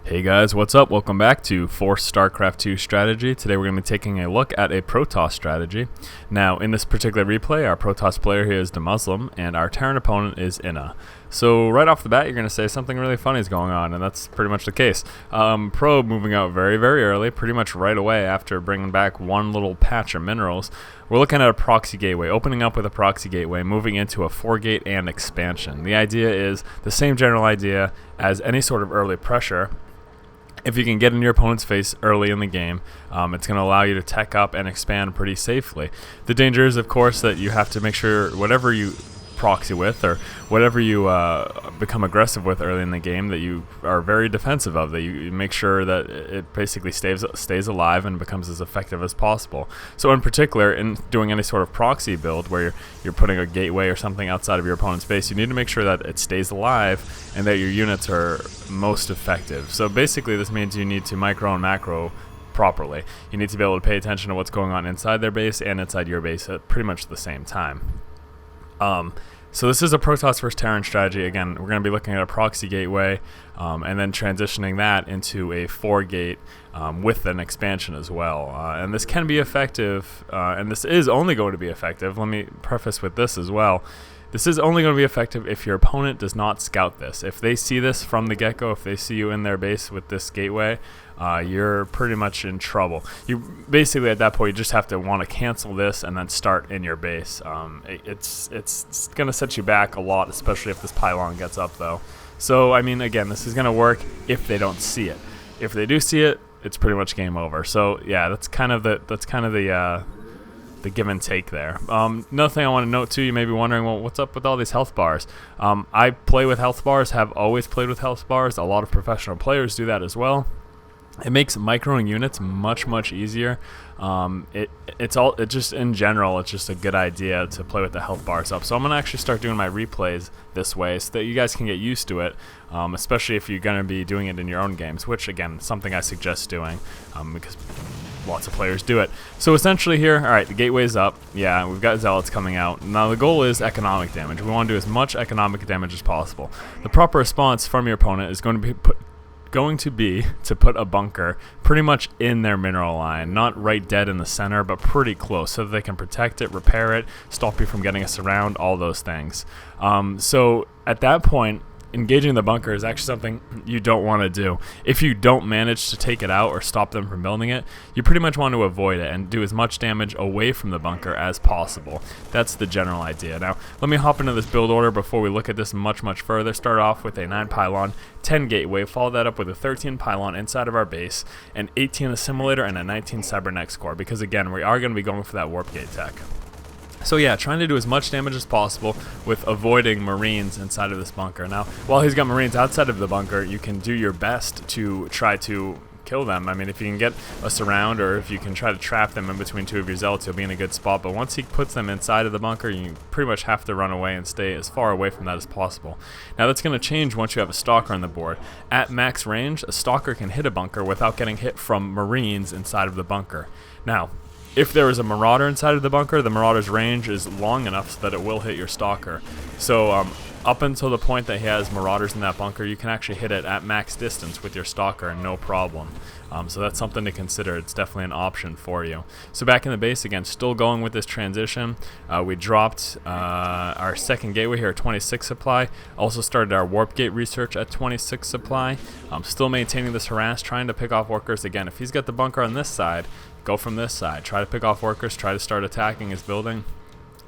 Hey guys, what's up? Welcome back to Force StarCraft 2 Strategy. Today we're going to be taking a look at a Protoss strategy. Now, in this particular replay, our Protoss player here is the Muslim, and our Terran opponent is Inna. So right off the bat, you're going to say something really funny is going on, and that's pretty much the case. Probe moving out very, very early, pretty much right away after bringing back one little patch of minerals. We're looking at a proxy gateway, opening up with a proxy gateway, moving into a 4-gate and expansion. The idea is the same general idea as any sort of early pressure. If you can get in your opponent's face early in the game, it's going to allow you to tech up and expand pretty safely. The danger is, of course, that you have to make sure whatever you proxy with or whatever you become aggressive with early in the game that you are very defensive of, that you make sure that it basically stays alive and becomes as effective as possible. So in particular, in doing any sort of proxy build where you're putting a gateway or something outside of your opponent's base, you need to make sure that it stays alive and that your units are most effective. So basically this means you need to micro and macro properly. You need to be able to pay attention to what's going on inside their base and inside your base at pretty much the same time. So this is a Protoss versus Terran strategy. Again, we're going to be looking at a proxy gateway and then transitioning that into a 4-gate with an expansion as well. And this can be effective, and this is only going to be effective. Let me preface with this as well. This is only going to be effective if your opponent does not scout this. If they see this from the get-go, if they see you in their base with this gateway, you're pretty much in trouble. You basically at that point you just have to want to cancel this and then start in your base. It's going to set you back a lot, especially if this Pylon gets up though. So I mean, again, this is going to work if they don't see it. If they do see it, it's pretty much game over. So yeah, that's kind of the give and take there. Another thing I want to note too, you may be wondering, well, what's up with all these health bars? I play with health bars, have always played with health bars. A lot of professional players do that as well. It makes microing units much easier. It just in general, it's just a good idea to play with the health bars up. So I'm gonna actually start doing my replays this way so that you guys can get used to it, especially if you're gonna be doing it in your own games, which again, something I suggest doing because lots of players do it. So essentially here, all right, the gateway's up. Yeah, we've got zealots coming out. Now the goal is economic damage. We want to do as much economic damage as possible. The proper response from your opponent is going to be to put a bunker pretty much in their mineral line, not right dead in the center, but pretty close, so that they can protect it, repair it, stop you from getting us around, all those things. So at that point, engaging the bunker is actually something you don't want to do. If you don't manage to take it out or stop them from building it, you pretty much want to avoid it and do as much damage away from the bunker as possible. That's the general idea. Now, let me hop into this build order before we look at this much further. Start off with a 9 Pylon, 10 gateway, follow that up with a 13 Pylon inside of our base, an 18 Assimilator, and a 19 Cybernetics Core, because again, we are going to be going for that warp gate tech. So yeah, trying to do as much damage as possible with avoiding Marines inside of this bunker. Now, while he's got Marines outside of the bunker, you can do your best to try to kill them. I mean, if you can get a surround or if you can try to trap them in between two of your zealots, you'll be in a good spot. But once he puts them inside of the bunker, you pretty much have to run away and stay as far away from that as possible. Now, that's going to change once you have a stalker on the board. At max range, a stalker can hit a bunker without getting hit from Marines inside of the bunker. Now, if there is a marauder inside of the bunker, the marauder's range is long enough so that it will hit your stalker. So up until the point that he has marauders in that bunker, you can actually hit it at max distance with your stalker, no problem. So that's something to consider. It's definitely an option for you. So back in the base again, still going with this transition. We dropped our second gateway here at 26 supply. Also started our warp gate research at 26 supply. Still maintaining this harass, trying to pick off workers. Again, if he's got the bunker on this side, go from this side. Try to pick off workers, try to start attacking his building.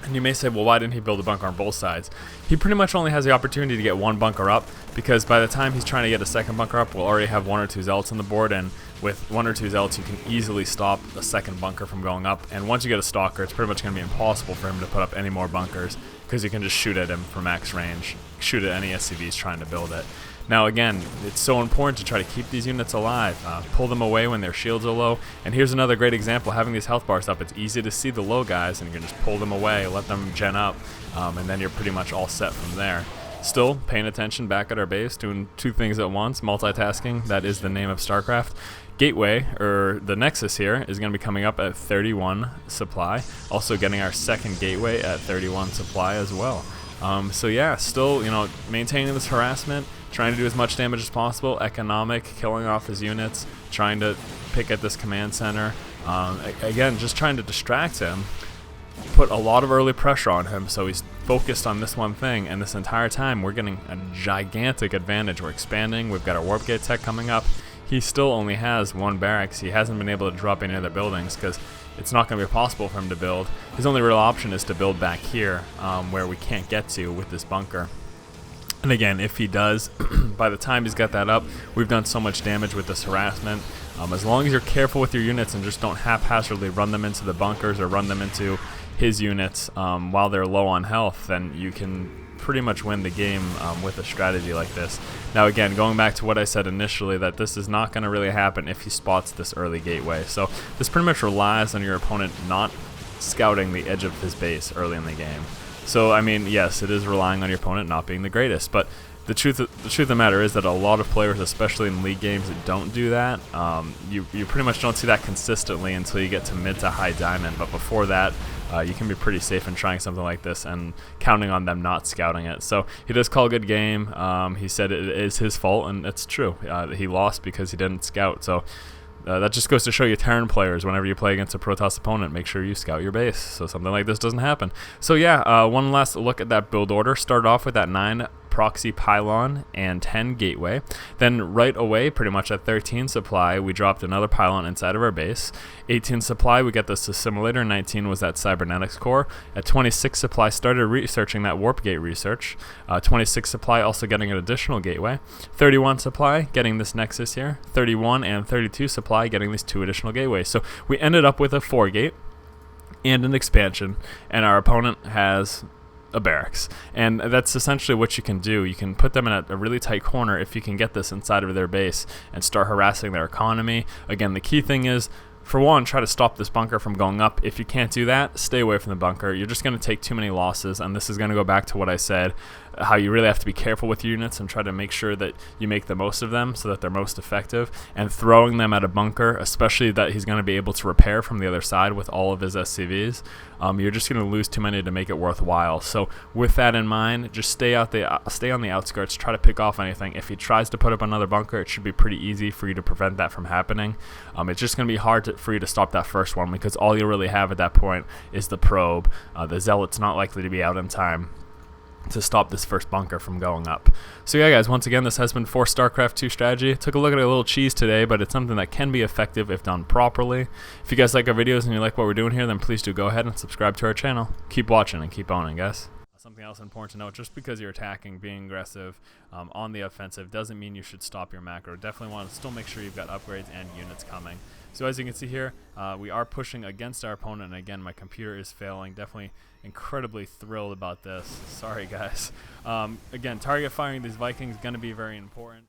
And you may say, well, why didn't he build a bunker on both sides? He pretty much only has the opportunity to get one bunker up, because by the time he's trying to get a second bunker up, we'll already have 1 or 2 zealots on the board, and with 1 or 2 zealots, you can easily stop a second bunker from going up. And once you get a stalker, it's pretty much going to be impossible for him to put up any more bunkers, because you can just shoot at him from max range, shoot at any SCVs trying to build it. Now again, it's so important to try to keep these units alive, pull them away when their shields are low, and here's another great example. Having these health bars up, it's easy to see the low guys, and you can just pull them away, let them gen up, and then you're pretty much all set from there. Still paying attention back at our base, doing 2 things at once, multitasking, that is the name of StarCraft. Gateway, or the Nexus here, is going to be coming up at 31 supply, also getting our second gateway at 31 supply as well. So yeah, still, maintaining this harassment, trying to do as much damage as possible, economic, killing off his units, trying to pick at this command center. Again, just trying to distract him, put a lot of early pressure on him so he's focused on this one thing, and this entire time we're getting a gigantic advantage. We're expanding, we've got our warp gate tech coming up. He still only has one barracks. He hasn't been able to drop any other buildings because it's not going to be possible for him to build. His only real option is to build back here where we can't get to with this bunker. And again, if he does, by the time he's got that up, we've done so much damage with this harassment. As long as you're careful with your units and just don't haphazardly run them into the bunkers or run them into his units while they're low on health, then you can pretty much win the game with a strategy like this. Now again, going back to what I said initially, that this is not going to really happen if he spots this early gateway. So this pretty much relies on your opponent not scouting the edge of his base early in the game. So I mean, yes, it is relying on your opponent not being the greatest, but the truth of the matter is that a lot of players, especially in league games, that don't do that. You pretty much don't see that consistently until you get to mid to high diamond, but before that, you can be pretty safe in trying something like this and counting on them not scouting it. So he does call a good game. He said it is his fault, and it's true. He lost because he didn't scout. So that just goes to show you Terran players, whenever you play against a Protoss opponent, make sure you scout your base so something like this doesn't happen. So yeah, one last look at that build order. Started off with that 9 Proxy Pylon and 10 Gateway. Then right away, pretty much at 13 supply, we dropped another Pylon inside of our base. 18 supply, we got this Assimilator. 19 was that Cybernetics Core. At 26 supply, started researching that Warp Gate research. 26 supply, also getting an additional Gateway. 31 supply, getting this Nexus here. 31 and 32 supply, getting these 2 additional Gateways. So we ended up with a 4 gate and an expansion, and our opponent has a barracks. And that's essentially what you can do. You can put them in a really tight corner if you can get this inside of their base and start harassing their economy. Again, the key thing is, for one, try to stop this bunker from going up. If you can't do that, stay away from the bunker. You're just going to take too many losses, and this is going to go back to what I said, how you really have to be careful with your units and try to make sure that you make the most of them so that they're most effective. And throwing them at a bunker, especially that he's going to be able to repair from the other side with all of his SCVs, you're just going to lose too many to make it worthwhile. So with that in mind, just stay on the outskirts, try to pick off anything. If he tries to put up another bunker, it should be pretty easy for you to prevent that from happening. It's just going to be hard for you to stop that first one, because all you really have at that point is the probe. The Zealot's not likely to be out in time to stop this first bunker from going up. So yeah guys, once again, this has been for StarCraft 2 strategy. Took a look at a little cheese today, but it's something that can be effective if done properly. If you guys like our videos and you like what we're doing here, then please do go ahead and subscribe to our channel. Keep watching and keep owning, guys. Something else important to note, just because you're attacking, being aggressive on the offensive doesn't mean you should stop your macro. Definitely want to still make sure you've got upgrades and units coming. So as you can see here, we are pushing against our opponent, and again, my computer is failing. Definitely incredibly thrilled about this. Sorry guys. Again, target firing these Vikings is going to be very important.